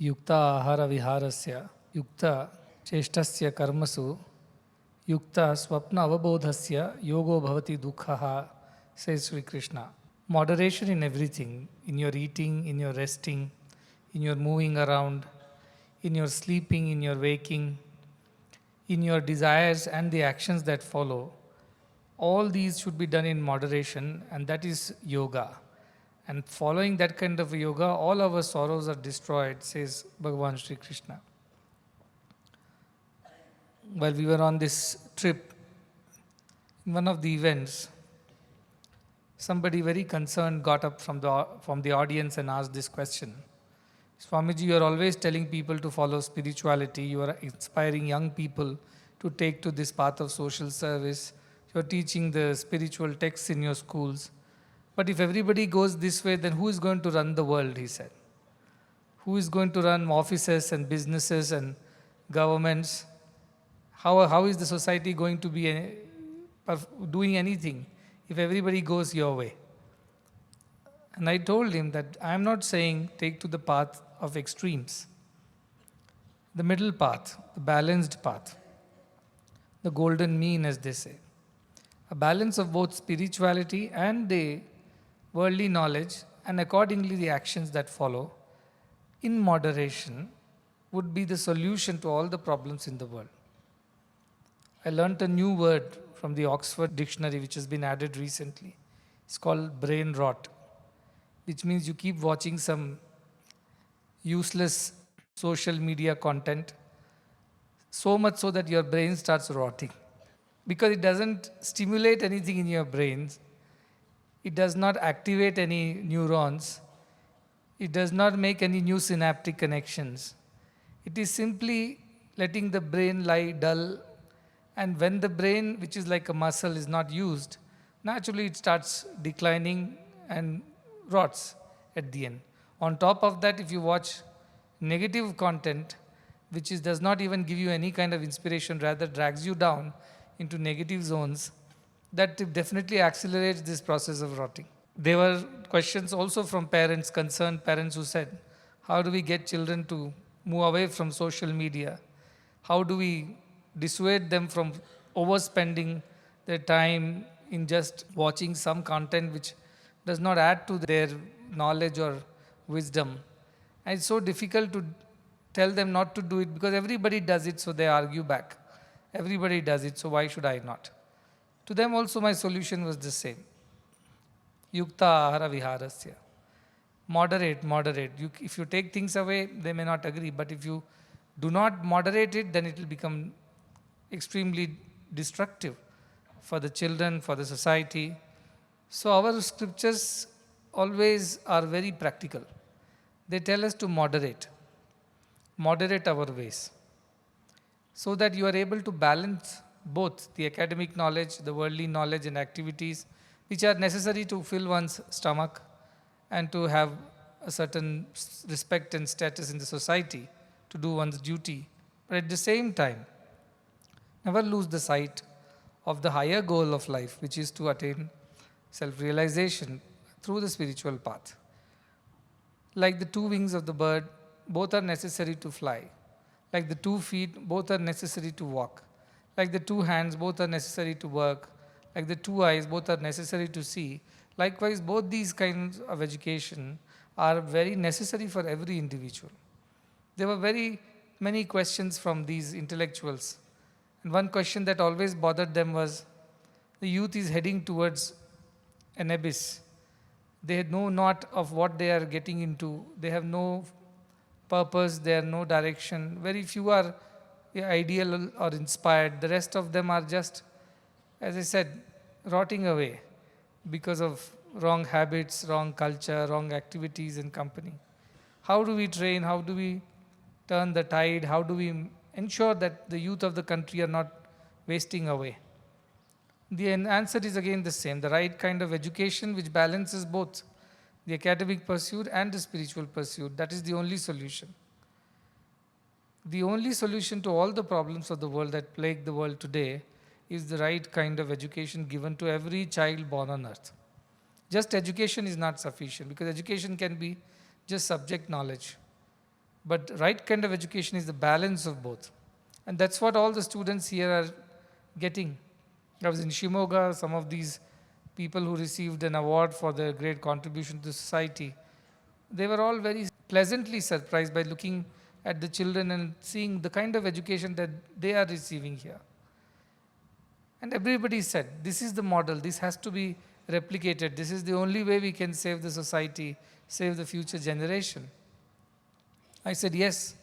युक्ता आहार विहारस्य युक्ता चेष्टस्य कर्मसु युक्ता स्वप्न avabodhasya yogo bhavati dukhaha, says Sri Krishna. Moderation in everything, in your eating, in your resting, in your moving around, in your sleeping, in your waking, in your desires and the actions that follow. All these should be done in moderation, and that is yoga. And following that kind of yoga, all our sorrows are destroyed, says Bhagavan Sri Krishna. While we were on this trip, in one of the events, somebody very concerned got up from the audience and asked this question. Swamiji, you are always telling people to follow spirituality. You are inspiring young people to take to this path of social service. You are teaching the spiritual texts in your schools. But if everybody goes this way, then who is going to run the world, he said. Who is going to run offices and businesses and governments? How is the society going to be doing anything if everybody goes your way? And I told him that I am not saying take to the path of extremes. The middle path, the balanced path, the golden mean, as they say. A balance of both spirituality and the worldly knowledge, and accordingly the actions that follow, in moderation, would be the solution to all the problems in the world. I learnt a new word from the Oxford Dictionary, which has been added recently. It's called brain rot, which means you keep watching some useless social media content, so much so that your brain starts rotting. Because it doesn't stimulate anything in your brains, it does not activate any neurons, it does not make any new synaptic connections. It is simply letting the brain lie dull, and when the brain, which is like a muscle, is not used, naturally it starts declining and rots at the end. On top of that, if you watch negative content, which does not even give you any kind of inspiration, rather drags you down into negative zones, that definitely accelerates this process of rotting. There were questions also from parents, concerned parents, who said, how do we get children to move away from social media? How do we dissuade them from overspending their time in just watching some content which does not add to their knowledge or wisdom? And it's so difficult to tell them not to do it because everybody does it, so they argue back. Everybody does it, so why should I not? To them also my solution was the same. Yukta ahara viharasya. Moderate. If you take things away, they may not agree, but if you do not moderate it, then it will become extremely destructive for the children, for the society. So our scriptures always are very practical. They tell us to moderate our ways, so that you are able to balance both the academic knowledge, the worldly knowledge and activities which are necessary to fill one's stomach and to have a certain respect and status in the society, to do one's duty. But at the same time, never lose the sight of the higher goal of life, which is to attain self-realization through the spiritual path. Like the two wings of the bird, both are necessary to fly. Like the 2 feet, both are necessary to walk. Like the 2 hands, both are necessary to work. Like the 2 eyes, both are necessary to see. Likewise, both these kinds of education are very necessary for every individual. There were very many questions from these intellectuals. And one question that always bothered them was, the youth is heading towards an abyss. They know not of what they are getting into. They have no purpose, they have no direction. Very few are ideal or inspired. The rest of them are just, as I said, rotting away because of wrong habits, wrong culture, wrong activities and company. How do we train? How do we turn the tide? How do we ensure that the youth of the country are not wasting away? The answer is again the same, the right kind of education which balances both the academic pursuit and the spiritual pursuit. That is the only solution. The only solution to all the problems of the world that plague the world today is the right kind of education given to every child born on earth. Just education is not sufficient, because education can be just subject knowledge. But right kind of education is the balance of both. And that's what all the students here are getting. I was in Shimoga, some of these people who received an award for their great contribution to society, they were all very pleasantly surprised by looking at the children and seeing the kind of education that they are receiving here. And everybody said, this is the model, this has to be replicated, this is the only way we can save the society, save the future generation. I said, yes,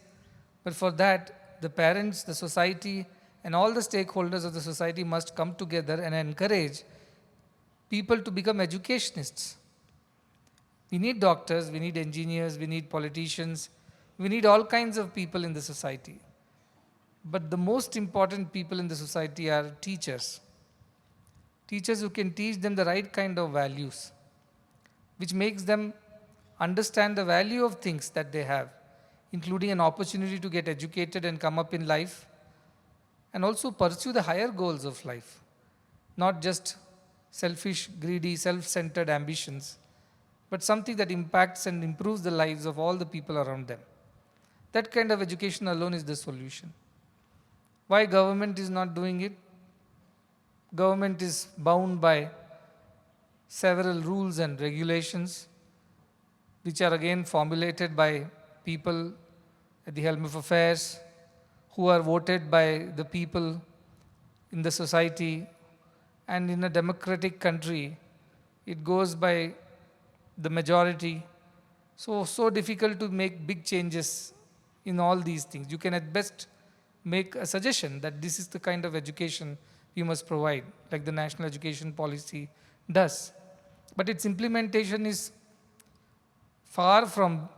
but for that, the parents, the society, and all the stakeholders of the society must come together and encourage people to become educationists. We need doctors, we need engineers, we need politicians, we need all kinds of people in the society. But the most important people in the society are teachers. Teachers who can teach them the right kind of values, which makes them understand the value of things that they have, including an opportunity to get educated and come up in life, and also pursue the higher goals of life, not just selfish, greedy, self-centered ambitions, but something that impacts and improves the lives of all the people around them. That kind of education alone is the solution. Why government is not doing it? Government is bound by several rules and regulations, which are again formulated by people at the helm of affairs, who are voted by the people in the society. And in a democratic country, it goes by the majority. So difficult to make big changes in all these things. You can at best make a suggestion that this is the kind of education you must provide, like the national education policy does. But its implementation is far from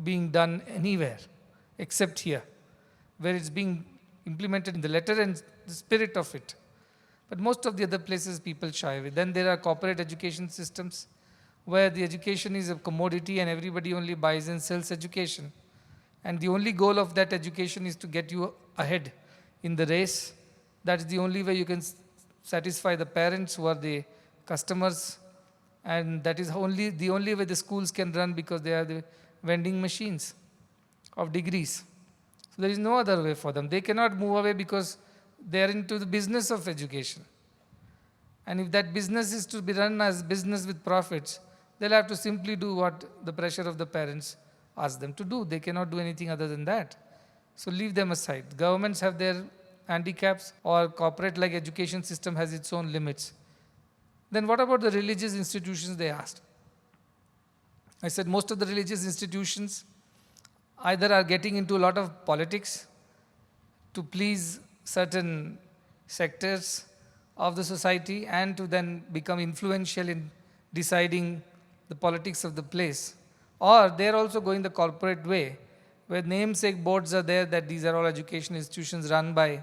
being done anywhere except here, where it's being implemented in the letter and the spirit of it. But most of the other places people shy away. Then there are corporate education systems where the education is a commodity and everybody only buys and sells education. And the only goal of that education is to get you ahead in the race. That's the only way you can satisfy the parents who are the customers. And that is the only way the schools can run, because they are the vending machines of degrees. So there is no other way for them. They cannot move away because they are into the business of education. And if that business is to be run as business with profits, they'll have to simply do what the pressure of the parents ask them to do. They cannot do anything other than that. So leave them aside. Governments have their handicaps, or corporate-like education system has its own limits. Then what about the religious institutions, they asked. I said most of the religious institutions either are getting into a lot of politics to please certain sectors of the society and to then become influential in deciding the politics of the place. Or they're also going the corporate way, where namesake boards are there that these are all education institutions run by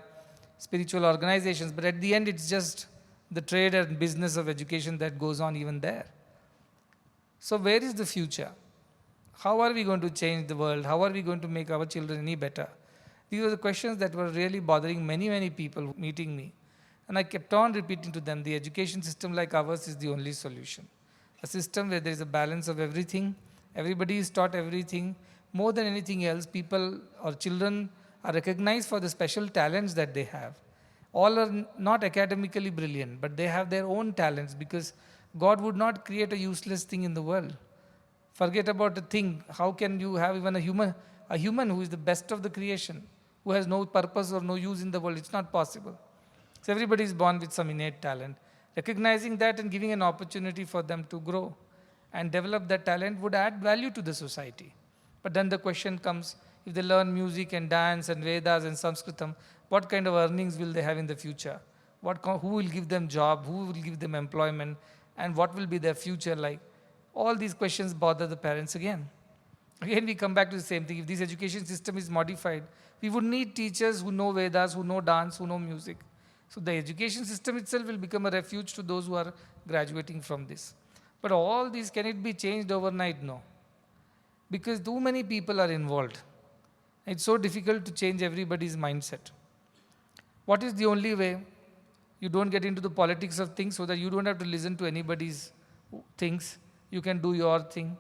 spiritual organizations, but at the end it's just the trade and business of education that goes on even there. So where is the future? How are we going to change the world? How are we going to make our children any better? These were the questions that were really bothering many people meeting me. And I kept on repeating to them, the education system like ours is the only solution. A system where there is a balance of everything, everybody is taught everything. More than anything else, people or children are recognized for the special talents that they have. All are not academically brilliant, but they have their own talents, because God would not create a useless thing in the world. Forget about a thing. How can you have even a human who is the best of the creation, who has no purpose or no use in the world? It's not possible. So everybody is born with some innate talent. Recognizing that and giving an opportunity for them to grow and develop that talent would add value to the society. But then the question comes, if they learn music and dance and Vedas and Sanskritam, what kind of earnings will they have in the future? Who will give them job? Who will give them employment? And what will be their future like? All these questions bother the parents again. Again, we come back to the same thing. If this education system is modified, we would need teachers who know Vedas, who know dance, who know music. So the education system itself will become a refuge to those who are graduating from this. But all these, can it be changed overnight? No. Because too many people are involved. It's so difficult to change everybody's mindset. What is the only way? You don't get into the politics of things so that you don't have to listen to anybody's things. You can do your thing.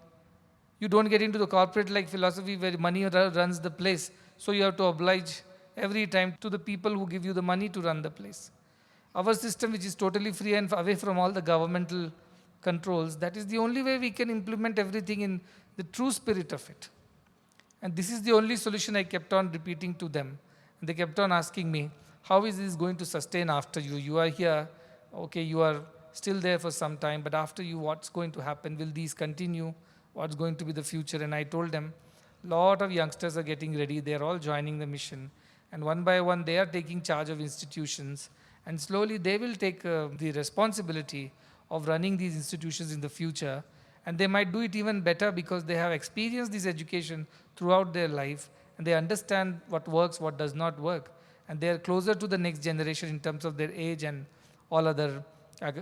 You don't get into the corporate-like philosophy where money runs the place. So you have to oblige every time to the people who give you the money to run the place. Our system, which is totally free and away from all the governmental controls, that is the only way we can implement everything in the true spirit of it. And this is the only solution I kept on repeating to them. And they kept on asking me, how is this going to sustain after you? You are here, okay, you are still there for some time, but after you, what's going to happen? Will these continue? What's going to be the future? And I told them, lot of youngsters are getting ready. They're all joining the mission. And one by one, they are taking charge of institutions. And slowly, they will take the responsibility of running these institutions in the future. And they might do it even better because they have experienced this education throughout their life. And they understand what works, what does not work. And they are closer to the next generation in terms of their age and all other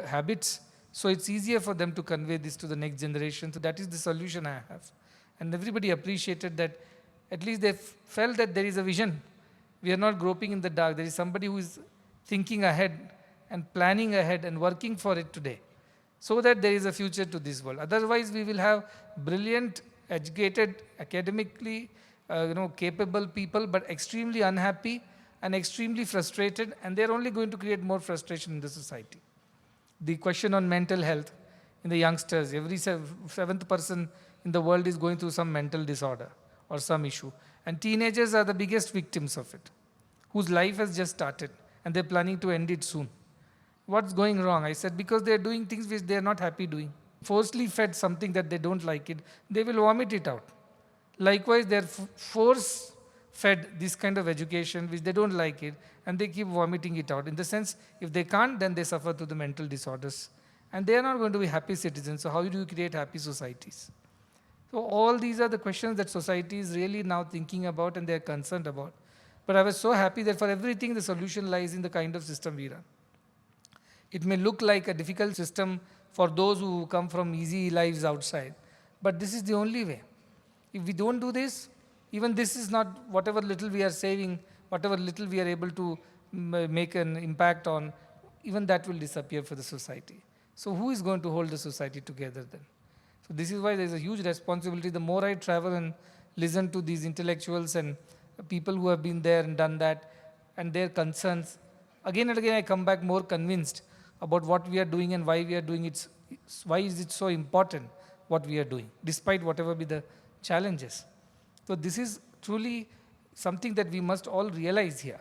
habits. So it's easier for them to convey this to the next generation. So that is the solution I have. And everybody appreciated that. At least they felt that there is a vision. We are not groping in the dark. There is somebody who is thinking ahead and planning ahead and working for it today, so that there is a future to this world. Otherwise, we will have brilliant, educated, academically capable people, but extremely unhappy and extremely frustrated, and they're only going to create more frustration in the society. The question on mental health in the youngsters, every seventh person in the world is going through some mental disorder or some issue. And teenagers are the biggest victims of it, whose life has just started and they're planning to end it soon. What's going wrong? I said, because they're doing things which they're not happy doing. Forcefully fed something that they don't like it, they will vomit it out. Likewise, they're force fed this kind of education which they don't like it, and they keep vomiting it out. In the sense, if they can't, then they suffer through the mental disorders. And they are not going to be happy citizens. So how do you create happy societies? So all these are the questions that society is really now thinking about and they're concerned about. But I was so happy that for everything, the solution lies in the kind of system we run. It may look like a difficult system for those who come from easy lives outside, but this is the only way. If we don't do this, even this is not whatever little we are saving, whatever little we are able to make an impact on, even that will disappear for the society. So who is going to hold the society together then? So this is why there is a huge responsibility. The more I travel and listen to these intellectuals and people who have been there and done that and their concerns, again and again I come back more convinced about what we are doing and why we are doing it. Why is it so important what we are doing, despite whatever be the challenges. So this is truly something that we must all realize here,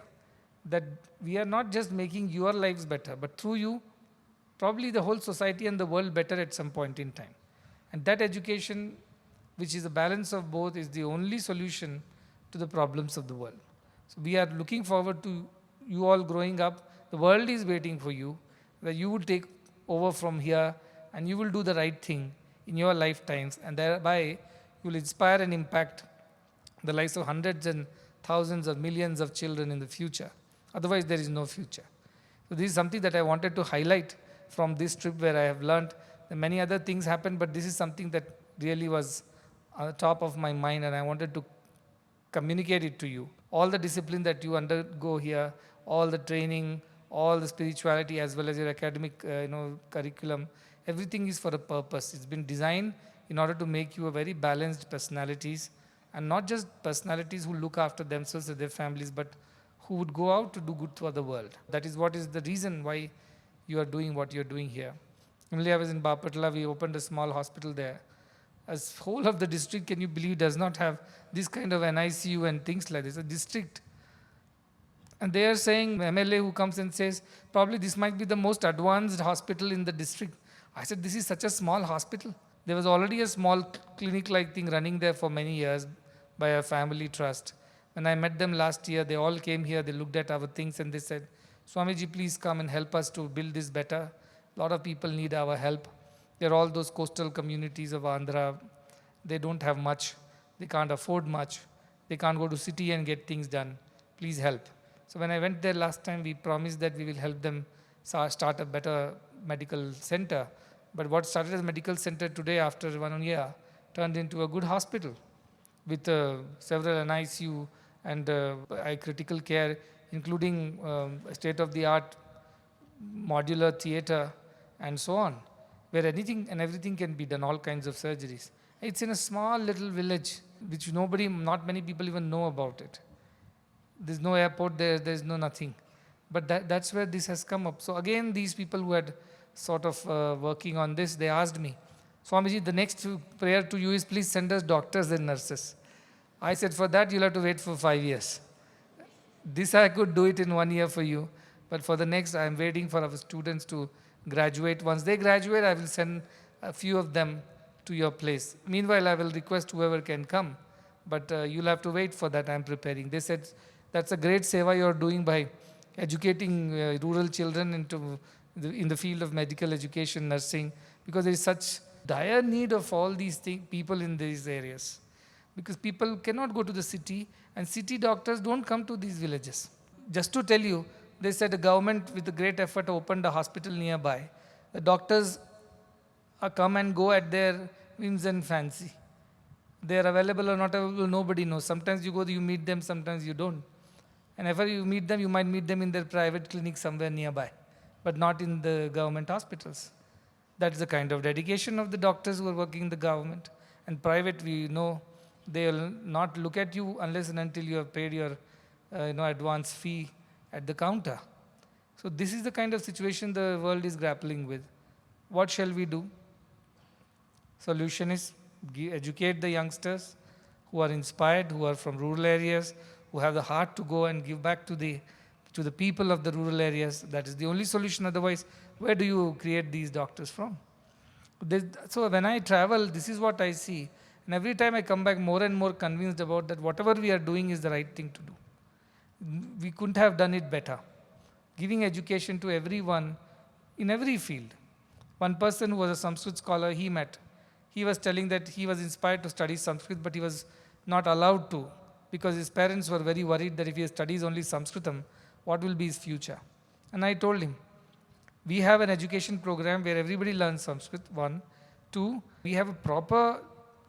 that we are not just making your lives better, but through you, probably the whole society and the world better at some point in time. And that education, which is a balance of both, is the only solution to the problems of the world. So we are looking forward to you all growing up. The world is waiting for you, that you will take over from here and you will do the right thing in your lifetimes, and thereby you will inspire and impact the lives of hundreds and thousands of millions of children in the future. Otherwise, there is no future. So this is something that I wanted to highlight from this trip, where I have learned that many other things happened, but this is something that really was on the top of my mind, and I wanted to communicate it to you. All the discipline that you undergo here, all the training, all the spirituality, as well as your academic curriculum, everything is for a purpose. It's been designed in order to make you a very balanced personalities, and not just personalities who look after themselves and their families, but who would go out to do good to the world. That is what is the reason why you are doing what you are doing here. Only I was in Bapatla, we opened a small hospital there. As whole of the district, can you believe, does not have this kind of NICU and things like this, a district. And they are saying, MLA who comes and says, probably this might be the most advanced hospital in the district. I said, this is such a small hospital. There was already a small clinic-like thing running there for many years by a family trust. When I met them last year, they all came here, they looked at our things and they said, Swamiji, please come and help us to build this better. A lot of people need our help. There are all those coastal communities of Andhra. They don't have much. They can't afford much. They can't go to city and get things done. Please help. So when I went there last time, we promised that we will help them start a better medical center. But what started as a medical center today, after 1 year, turned into a good hospital with several NICU and critical care, including state-of-the-art modular theater and so on, where anything and everything can be done, all kinds of surgeries. It's in a small little village, which not many people even know about it. There's no airport there, there's no nothing. But that's where this has come up. So again, these people who had sort of working on this, they asked me, Swamiji, the next prayer to you is please send us doctors and nurses. I said, for that you'll have to wait for 5 years. This I could do it in 1 year for you, but for the next, I'm waiting for our students to graduate. Once they graduate, I will send a few of them to your place. Meanwhile, I will request whoever can come, but you'll have to wait for that. I'm preparing. They said, that's a great seva you're doing by educating rural children in the field of medical education, nursing, because there is such dire need of all these people in these areas. Because people cannot go to the city, and city doctors don't come to these villages. Just to tell you, they said the government with a great effort opened a hospital nearby. The doctors come and go at their whims and fancy. They are available or not available, nobody knows. Sometimes you go, you meet them, sometimes you don't. And if you meet them, you might meet them in their private clinic somewhere nearby, but not in the government hospitals. That's the kind of dedication of the doctors who are working in the government. And private, we know, they will not look at you unless and until you have paid your advance fee at the counter. So this is the kind of situation the world is grappling with. What shall we do? Solution is educate the youngsters who are inspired, who are from rural areas, who have the heart to go and give back to the people of the rural areas. That is the only solution. Otherwise, where do you create these doctors from? So when I travel, this is what I see. And every time I come back more and more convinced about that whatever we are doing is the right thing to do. We couldn't have done it better. Giving education to everyone in every field. One person who was a Sanskrit scholar, he was telling that he was inspired to study Sanskrit, but he was not allowed to because his parents were very worried that if he studies only Sanskritam, what will be his future? And I told him, we have an education program where everybody learns Sanskrit, 1. 2, we have a proper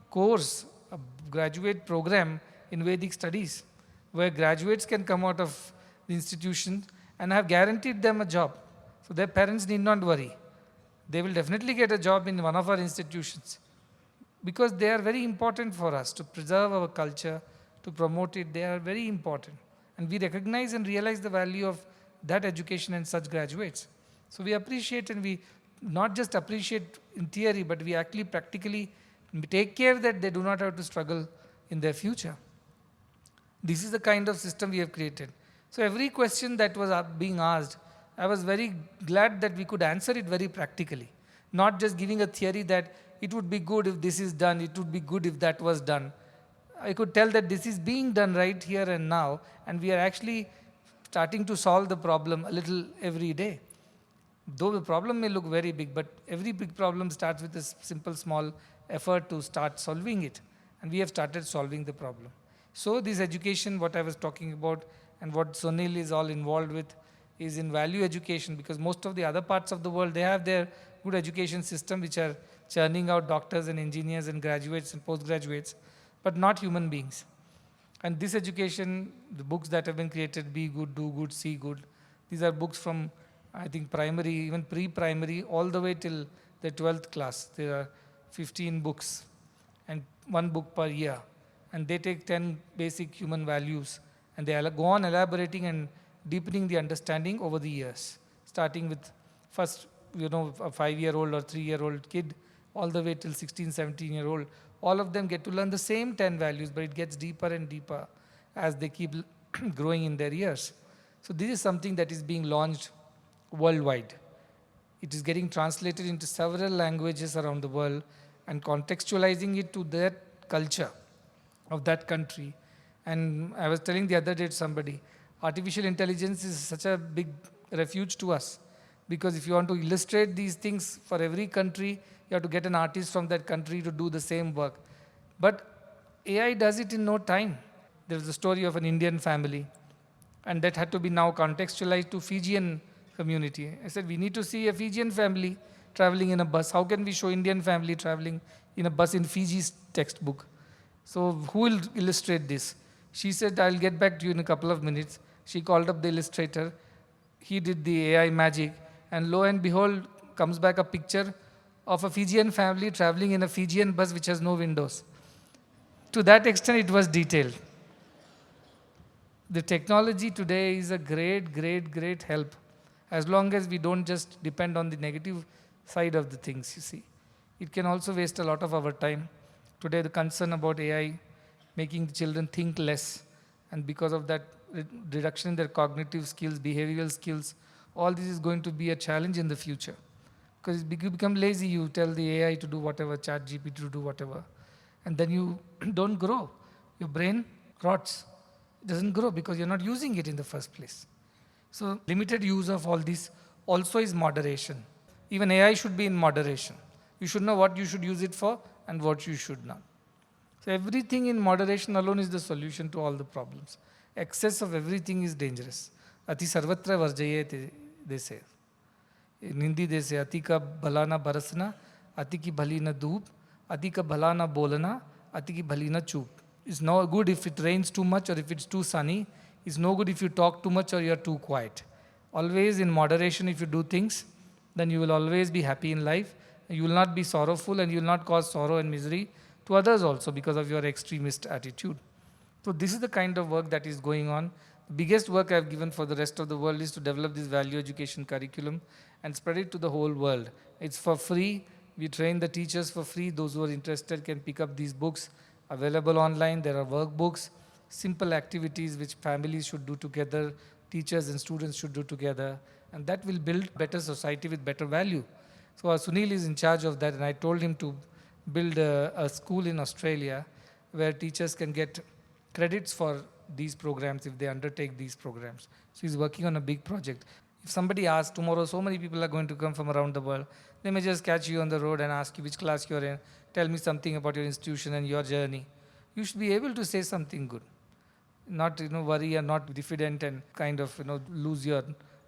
course, a graduate program in Vedic studies, where graduates can come out of the institution, and I have guaranteed them a job. So their parents need not worry. They will definitely get a job in one of our institutions, because they are very important for us to preserve our culture, to promote it. They are very important. And we recognize and realize the value of that education and such graduates. So we appreciate, and we not just appreciate in theory, but we actually practically take care that they do not have to struggle in their future. This is the kind of system we have created. So every question that was being asked, I was very glad that we could answer it very practically. Not just giving a theory that it would be good if this is done, it would be good if that was done. I could tell that this is being done right here and now, and we are actually starting to solve the problem a little every day. Though the problem may look very big, but every big problem starts with a simple, small effort to start solving it. And we have started solving the problem. So this education, what I was talking about, and what Sunil is all involved with, is in value education, because most of the other parts of the world, they have their good education system, which are churning out doctors and engineers and graduates and postgraduates, but not human beings. And this education, the books that have been created, Be Good, Do Good, See Good, these are books from, I think, primary, even pre-primary, all the way till the 12th class. There are 15 books and 1 book per year. And they take 10 basic human values, and they go on elaborating and deepening the understanding over the years, starting with first, a 5-year-old or 3-year-old kid, all the way till 16, 17-year-old. All of them get to learn the same 10 values, but it gets deeper and deeper as they keep growing in their years. So this is something that is being launched worldwide. It is getting translated into several languages around the world and contextualizing it to their culture of that country. And I was telling the other day to somebody, artificial intelligence is such a big refuge to us, because if you want to illustrate these things for every country, you have to get an artist from that country to do the same work. But AI does it in no time. There's a story of an Indian family, and that had to be now contextualized to Fijian community. I said, we need to see a Fijian family traveling in a bus. How can we show Indian family traveling in a bus in Fiji's textbook? So who will illustrate this? She said, I'll get back to you in a couple of minutes. She called up the illustrator. He did the AI magic, and lo and behold, comes back a picture of a Fijian family traveling in a Fijian bus which has no windows. To that extent, it was detailed. The technology today is a great, great, great help, as long as we don't just depend on the negative side of the things, you see. It can also waste a lot of our time. Today, the concern about AI making the children think less, and because of that reduction in their cognitive skills, behavioral skills, all this is going to be a challenge in the future. Because you become lazy, you tell the AI to do whatever, chat GPT to do whatever, and then you don't grow. Your brain rots. It doesn't grow because you're not using it in the first place. So limited use of all this also is moderation. Even AI should be in moderation. You should know what you should use it for and what you should not. So everything in moderation alone is the solution to all the problems. Excess of everything is dangerous. Ati sarvatra varjayate, they say. In Hindi they say, Ati ka bhala na barasna, Ati ki bhali na dhoop, Ati ka bhala na bolana, Ati ki bhali na choop. It's no good if it rains too much or if it's too sunny. It's no good if you talk too much or you're too quiet. Always in moderation, if you do things, then you will always be happy in life. You will not be sorrowful and you will not cause sorrow and misery to others also because of your extremist attitude. So this is the kind of work that is going on. The biggest work I've given for the rest of the world is to develop this value education curriculum and spread it to the whole world. It's for free. We train the teachers for free. Those who are interested can pick up these books available online. There are workbooks, simple activities which families should do together, teachers and students should do together, and that will build better society with better value. So Sunil is in charge of that, and I told him to build a school in Australia where teachers can get credits for these programs if they undertake these programs. So he's working on a big project. If somebody asks tomorrow, so many people are going to come from around the world, they may just catch you on the road and ask you which class you're in, tell me something about your institution and your journey. You should be able to say something good, not worry and not diffident and kind of lose your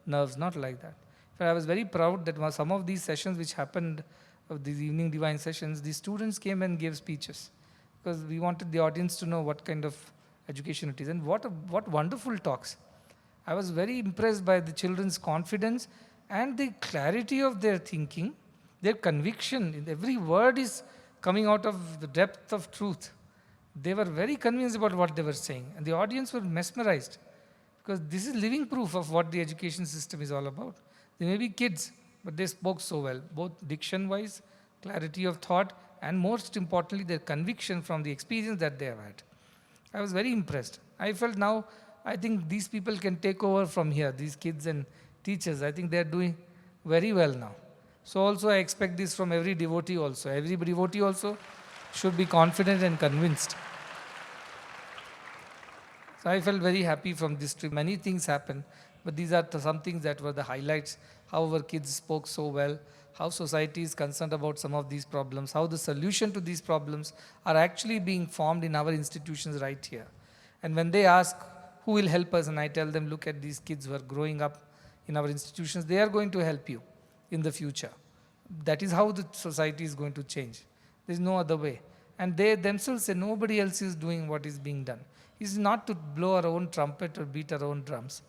nerves, not like that. But I was very proud that some of these sessions which happened, of these evening divine sessions, the students came and gave speeches because we wanted the audience to know what kind of education it is, and what wonderful talks. I was very impressed by the children's confidence and the clarity of their thinking, their conviction. In every word is coming out of the depth of truth. They were very convinced about what they were saying, and the audience were mesmerized because this is living proof of what the education system is all about. They may be kids, but they spoke so well, both diction-wise, clarity of thought, and most importantly, their conviction from the experience that they have had. I was very impressed. I felt now, I think these people can take over from here, these kids and teachers. I think they are doing very well now. So also I expect this from every devotee also. Every devotee also should be confident and convinced. So I felt very happy from this trip. Many things happened, but these are some things that were the highlights. How our kids spoke so well, how society is concerned about some of these problems, how the solution to these problems are actually being formed in our institutions right here. And when they ask, who will help us? And I tell them, look at these kids who are growing up in our institutions. They are going to help you in the future. That is how the society is going to change. There is no other way. And they themselves say, nobody else is doing what is being done. It is not to blow our own trumpet or beat our own drums.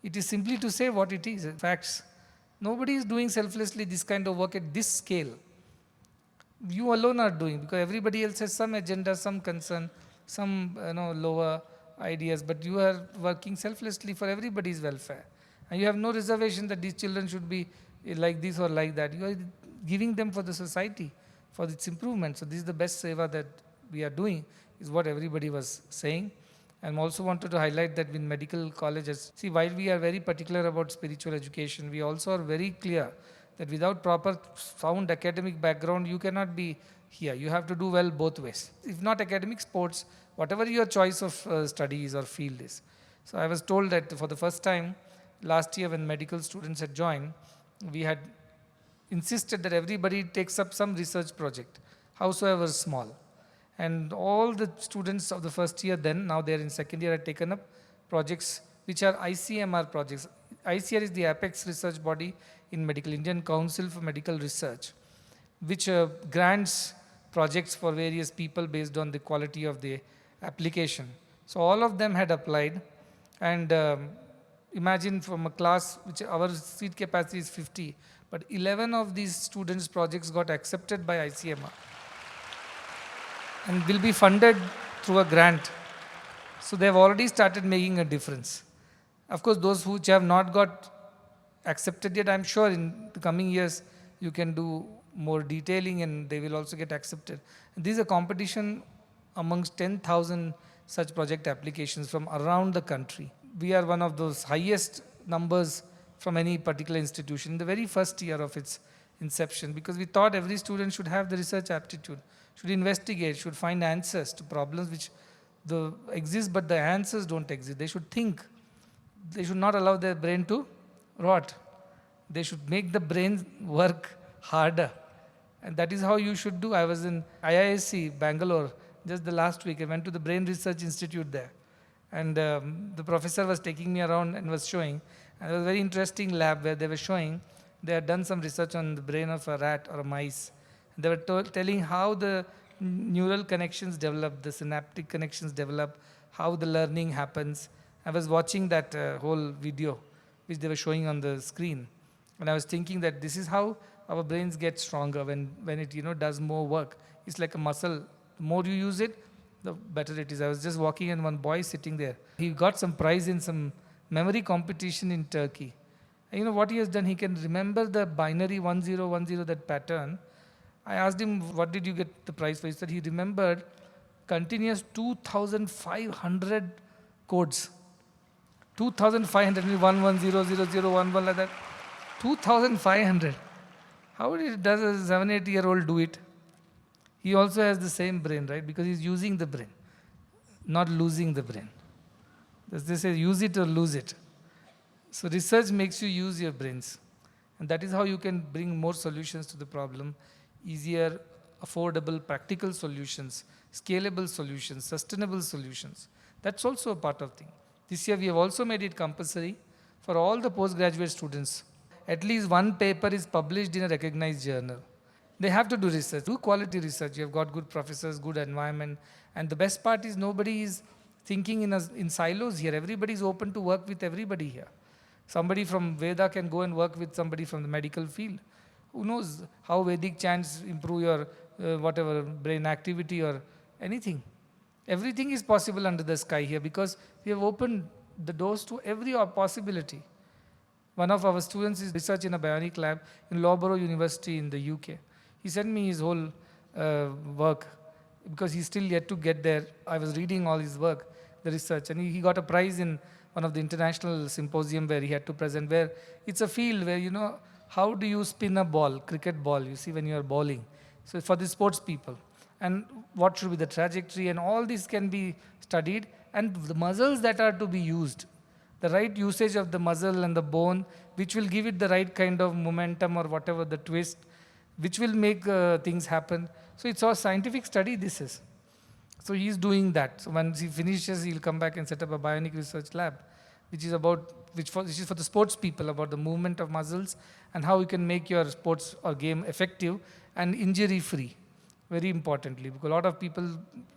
It is simply to say what it is, facts. Nobody is doing selflessly this kind of work at this scale. You alone are doing, because everybody else has some agenda, some concern, some lower ideas, but you are working selflessly for everybody's welfare. And you have no reservation that these children should be like this or like that. You are giving them for the society, for its improvement. So this is the best seva that we are doing, is what everybody was saying. And also wanted to highlight that in medical colleges, see, while we are very particular about spiritual education, we also are very clear that without proper sound academic background, you cannot be here. You have to do well both ways. If not academic, sports, whatever your choice of studies or field is. So I was told that for the first time, last year when medical students had joined, we had insisted that everybody takes up some research project, howsoever small. And all the students of the first year then, now they are in second year, had taken up projects which are ICMR projects. ICR is the apex research body in medical, Indian Council for Medical Research, which grants projects for various people based on the quality of the application. So all of them had applied, and imagine from a class, which our seat capacity is 50, But 11 of these students' projects got accepted by ICMR and will be funded through a grant. So they have already started making a difference. Of course, those which have not got accepted yet, I'm sure in the coming years you can do more detailing and they will also get accepted. And this is a competition amongst 10,000 such project applications from around the country. We are one of those highest numbers from any particular institution in the very first year of its inception, because we thought every student should have the research aptitude, should investigate, should find answers to problems which exist but the answers don't exist. They should think. They should not allow their brain to rot. They should make the brain work harder. And that is how you should do. I was in IISc, Bangalore, just the last week. I went to the Brain Research Institute there. And the professor was taking me around and was showing. And it was a very interesting lab where they were showing, they had done some research on the brain of a rat or a mice. They were telling how the neural connections develop, the synaptic connections develop, how the learning happens. I was watching that whole video which they were showing on the screen. And I was thinking that this is how our brains get stronger when it does more work. It's like a muscle. The more you use it, the better it is. I was just walking and one boy sitting there. He got some prize in some memory competition in Turkey. And you know what he has done? He can remember the binary 1010, that pattern. I asked him, what did you get the prize for? He said he remembered continuous 2,500 codes. 2,500, 110011 like that. 2,500. How does a 7-8-year-old do it? He also has the same brain, right? Because he's using the brain, not losing the brain. As they say, use it or lose it. So research makes you use your brains. And that is how you can bring more solutions to the problem, easier, affordable, practical solutions, scalable solutions, sustainable solutions. That's also a part of thing. This year we have also made it compulsory for all the postgraduate students. At least one paper is published in a recognized journal. They have to do research, do quality research. You have got good professors, good environment. And the best part is nobody is thinking in silos here. Everybody is open to work with everybody here. Somebody from Veda can go and work with somebody from the medical field. Who knows how Vedic chants improve your whatever brain activity or anything. Everything is possible under the sky here because we have opened the doors to every possibility. One of our students is research in a bionic lab in Loughborough University in the UK. He sent me his whole work because he's still yet to get there. I was reading all his work, the research, and he got a prize in one of the international symposium where he had to present, where it's a field where, how do you spin a ball, cricket ball, you see when you are bowling. So for the sports people. And what should be the trajectory, and all this can be studied, and the muscles that are to be used, the right usage of the muscle and the bone, which will give it the right kind of momentum or whatever, the twist, which will make things happen. So it's all scientific study, this is. So he's doing that. So once he finishes, he'll come back and set up a bionic research lab, which is for the sports people, about the movement of muscles and how you can make your sports or game effective and injury-free, very importantly, because a lot of people,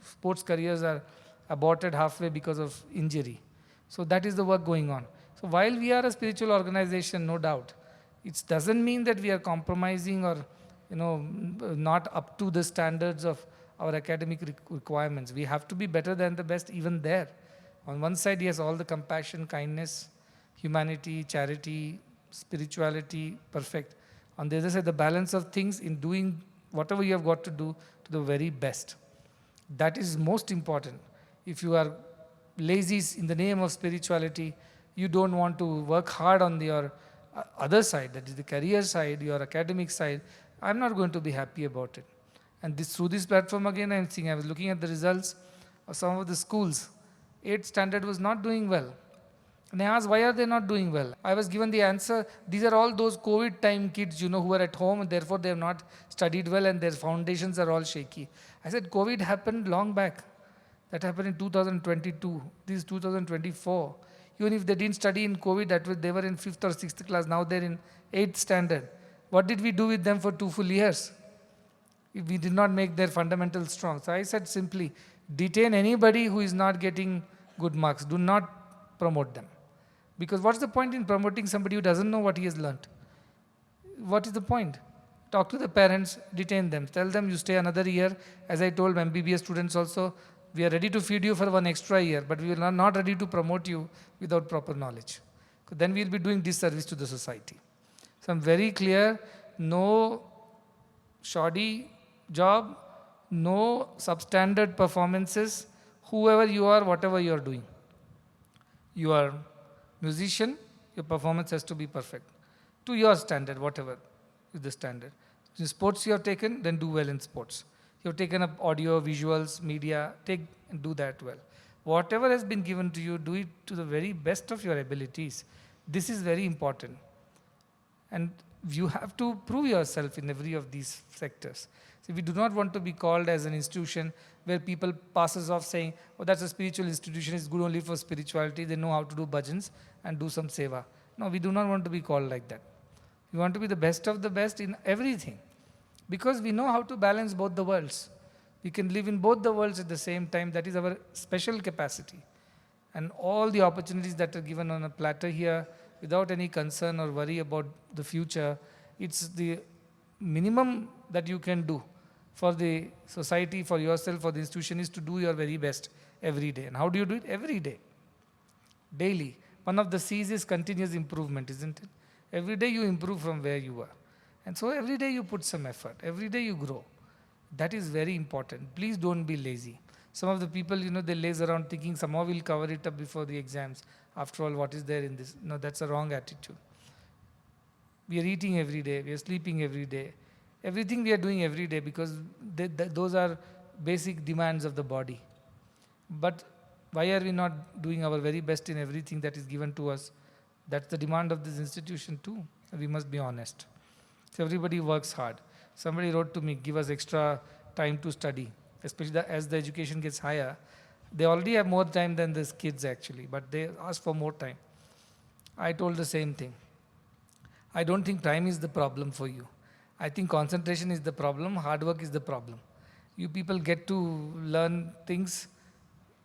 sports careers are aborted halfway because of injury. So that is the work going on. So while we are a spiritual organization, no doubt, it doesn't mean that we are compromising or not up to the standards of our academic requirements. We have to be better than the best even there. On one side, yes, all the compassion, kindness, humanity, charity, spirituality, perfect. On the other side, the balance of things in doing whatever you have got to do to the very best. That is most important. If you are lazy in the name of spirituality, you don't want to work hard on your other side, that is the career side, your academic side, I'm not going to be happy about it. And through this platform again, I was looking at the results of some of the schools. 8th standard was not doing well. And I asked, why are they not doing well? I was given the answer, these are all those COVID time kids, who are at home, and therefore they have not studied well and their foundations are all shaky. I said, COVID happened long back. That happened in 2022. This is 2024. Even if they didn't study in COVID, they were in 5th or 6th class. Now they're in 8th standard. What did we do with them for 2 full years? We did not make their fundamentals strong. So I said simply, detain anybody who is not getting good marks. Do not promote them. Because what's the point in promoting somebody who doesn't know what he has learnt? What is the point? Talk to the parents, detain them, tell them you stay another year. As I told MBBS students also, we are ready to feed you for one extra year, but we are not ready to promote you without proper knowledge. So then we will be doing disservice to the society. So I'm very clear, no shoddy job, no substandard performances, whoever you are, whatever you are doing. You are musician, your performance has to be perfect. To your standard, whatever is the standard. In sports you have taken, then do well in sports. You have taken up audio, visuals, media, take and do that well. Whatever has been given to you, do it to the very best of your abilities. This is very important. And you have to prove yourself in every of these sectors. So we do not want to be called as an institution where people passes off saying, oh, that's a spiritual institution, it's good only for spirituality, they know how to do bhajans and do some seva. No, we do not want to be called like that. We want to be the best of the best in everything. Because we know how to balance both the worlds. We can live in both the worlds at the same time. That is our special capacity. And all the opportunities that are given on a platter here, without any concern or worry about the future, it's the minimum that you can do for the society, for yourself, for the institution, is to do your very best every day. And how do you do it? Every day. Daily. One of the C's is continuous improvement, isn't it? Every day you improve from where you are. And so every day you put some effort. Every day you grow. That is very important. Please don't be lazy. Some of the people, they laze around thinking somehow we'll cover it up before the exams. After all, what is there in this? No, that's a wrong attitude. We are eating every day. We are sleeping every day. Everything we are doing every day, because those are basic demands of the body. But why are we not doing our very best in everything that is given to us? That's the demand of this institution too. We must be honest. So everybody works hard. Somebody wrote to me, give us extra time to study, especially as the education gets higher. They already have more time than these kids actually, but they ask for more time. I told the same thing. I don't think time is the problem for you. I think concentration is the problem, hard work is the problem. You people get to learn things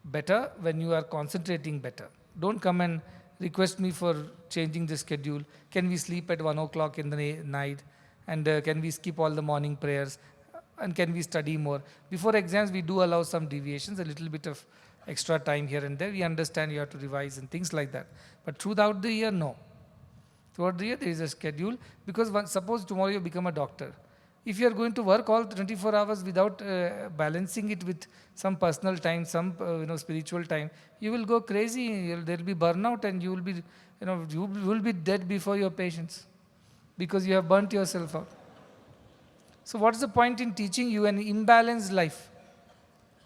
better when you are concentrating better. Don't come and request me for changing the schedule. Can we sleep at 1 o'clock in the night? And can we skip all the morning prayers? And can we study more? Before exams, we do allow some deviations, a little bit of extra time here and there. We understand you have to revise and things like that. But throughout the year, no. Throughout the year, there is a schedule, because suppose tomorrow you become a doctor. If you are going to work all 24 hours without balancing it with some personal time, some spiritual time, you will go crazy. There will be burnout, and you will be dead before your patients, because you have burnt yourself out. So what's the point in teaching you an imbalanced life?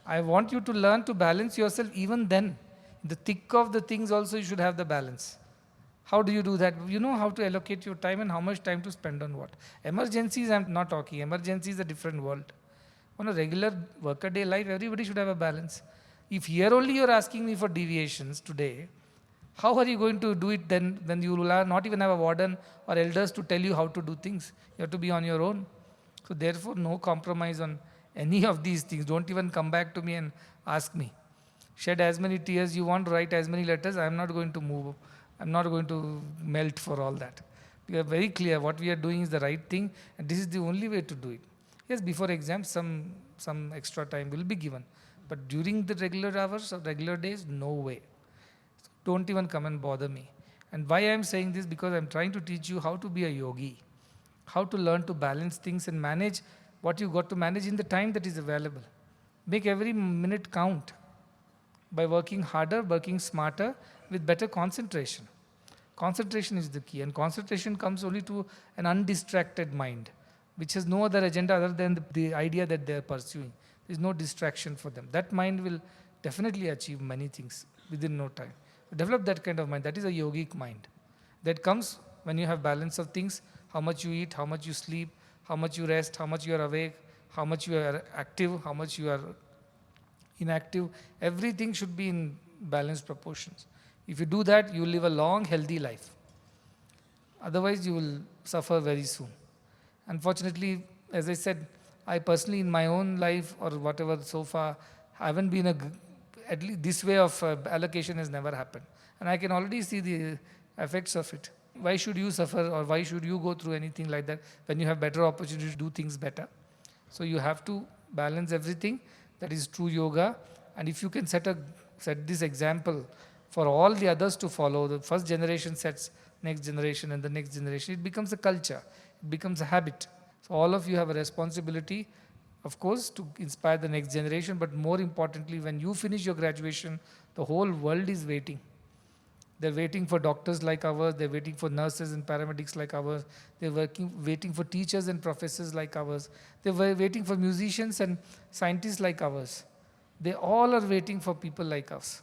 I want you to learn to balance yourself even then. In the thick of the things also you should have the balance. How do you do that? You know how to allocate your time and how much time to spend on what. Emergencies, I'm not talking. Emergency is a different world. On a regular workaday life, everybody should have a balance. If here only you're asking me for deviations today, how are you going to do it then when you will not even have a warden or elders to tell you how to do things? You have to be on your own. So therefore, no compromise on any of these things. Don't even come back to me and ask me. Shed as many tears you want, write as many letters. I'm not going to move. I'm not going to melt for all that. We are very clear what we are doing is the right thing, and this is the only way to do it. Yes, before exams, some extra time will be given. But during the regular hours or regular days, no way. So don't even come and bother me. And why I'm saying this? Because I'm trying to teach you how to be a yogi, how to learn to balance things and manage what you got to manage in the time that is available. Make every minute count by working harder, working smarter, with better concentration. Concentration is the key, and concentration comes only to an undistracted mind, which has no other agenda other than the idea that they are pursuing. There is no distraction for them. That mind will definitely achieve many things within no time. Develop that kind of mind. That is a yogic mind. That comes when you have balance of things, how much you eat, how much you sleep, how much you rest, how much you are awake, how much you are active, how much you are inactive. Everything should be in balanced proportions. If you do that, you will live a long, healthy life. Otherwise, you will suffer very soon. Unfortunately, as I said, I personally in my own life or whatever so far, haven't been at least this way of allocation has never happened. And I can already see the effects of it Why should you suffer, or why should you go through anything like that when you have better opportunity to do things better? So you have to balance everything. That is true yoga. And if you can set this example for all the others to follow, the first generation sets next generation and the next generation, it becomes a culture, it becomes a habit. So all of you have a responsibility, of course, to inspire the next generation, but more importantly, when you finish your graduation, the whole world is waiting. They're waiting for doctors like ours, they're waiting for nurses and paramedics like ours, waiting for teachers and professors like ours, they're waiting for musicians and scientists like ours. They all are waiting for people like us.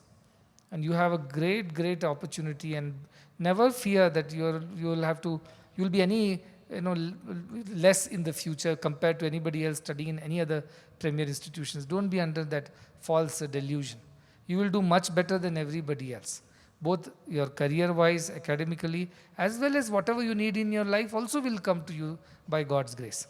And you have a great opportunity, and never fear that you'll be any less in the future compared to anybody else studying in any other premier institutions. Don't be under that false delusion. You will do much better than everybody else, both your career wise, academically, as well as whatever you need in your life also will come to you by God's grace.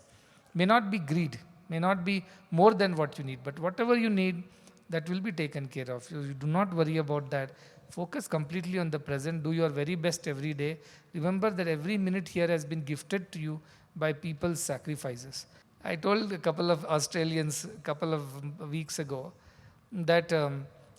May not be greed, may not be more than what you need, but whatever you need, that will be taken care of. You do not worry about that. Focus completely on the present. Do your very best every day. Remember that every minute here has been gifted to you by people's sacrifices. I told a couple of Australians a couple of weeks ago that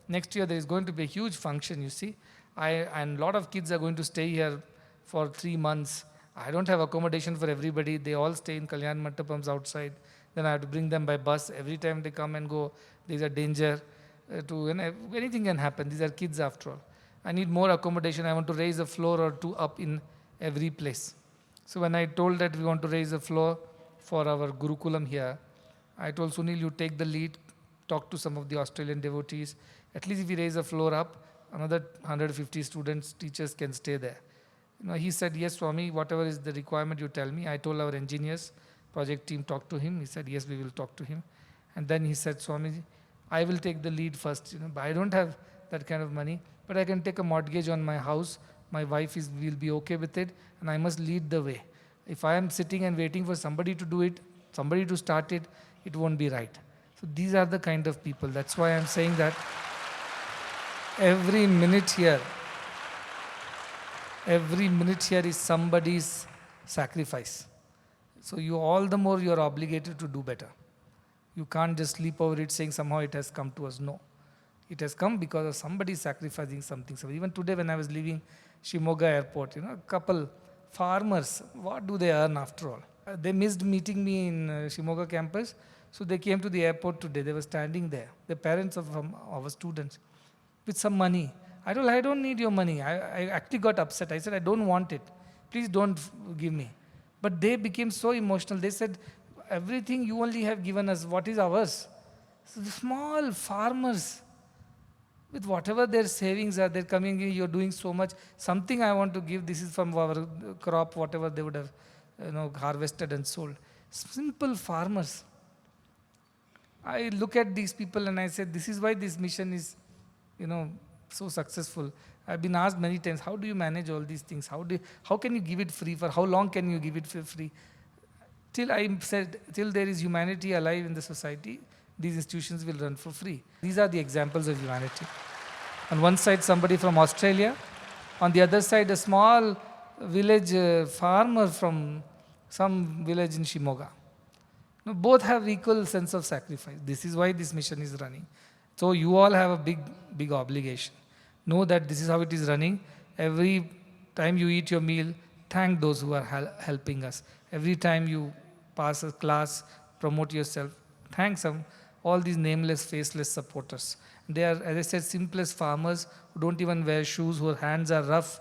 next year there is going to be a huge function, you see. And a lot of kids are going to stay here for 3 months. I don't have accommodation for everybody. They all stay in Kalyan Mandapams outside. Then I have to bring them by bus. Every time they come and go, there's a danger anything can happen. These are kids after all. I need more accommodation. I want to raise a floor or two up in every place. So when I told that we want to raise a floor for our Gurukulam here, I told Sunil, you take the lead, talk to some of the Australian devotees. At least if we raise a floor up, another 150 students, teachers can stay there. He said, yes, Swami, whatever is the requirement you tell me. I told our engineers, project team, talk to him. He said, yes, we will talk to him. And then he said, Swami, I will take the lead first. But I don't have that kind of money, but I can take a mortgage on my house. My wife will be okay with it, and I must lead the way. If I am sitting and waiting for somebody to do it, somebody to start it, it won't be right. So these are the kind of people. That's why I'm saying that every minute here is somebody's sacrifice. So all the more you're obligated to do better. You can't just sleep over it saying somehow it has come to us. No. It has come because of somebody sacrificing something. So even today when I was leaving Shimoga airport, a couple farmers, what do they earn after all? They missed meeting me in Shimoga campus. So they came to the airport today. They were standing there. The parents of our students with some money. I told, I don't need your money. I actually got upset. I said, I don't want it. Please don't give me. But they became so emotional. They said, everything you only have given us, what is ours? So the small farmers, with whatever their savings are, they're coming in, you're doing so much. Something I want to give, this is from our crop, whatever they would have harvested and sold. Simple farmers. I look at these people and I say, this is why this mission is, so successful. I've been asked many times, how do you manage all these things? How can you give it free? For how long can you give it for free? Till there is humanity alive in the society, these institutions will run for free. These are the examples of humanity. On one side, somebody from Australia. On the other side, a small village farmer from some village in Shimoga. Both have equal sense of sacrifice. This is why this mission is running. So you all have a big obligation. Know that this is how it is running. Every time you eat your meal, thank those who are helping us. Every time you pass a class, promote yourself, thank all these nameless, faceless supporters. They are, as I said, simplest farmers who don't even wear shoes, whose hands are rough,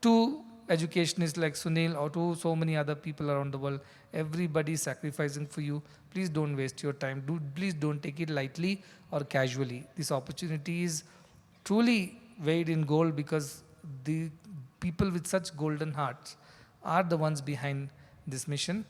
to educationists like Sunil or to so many other people around the world. Everybody is sacrificing for you. Please don't waste your time. Please don't take it lightly or casually. This opportunity is truly weighed in gold, because the people with such golden hearts are the ones behind this mission.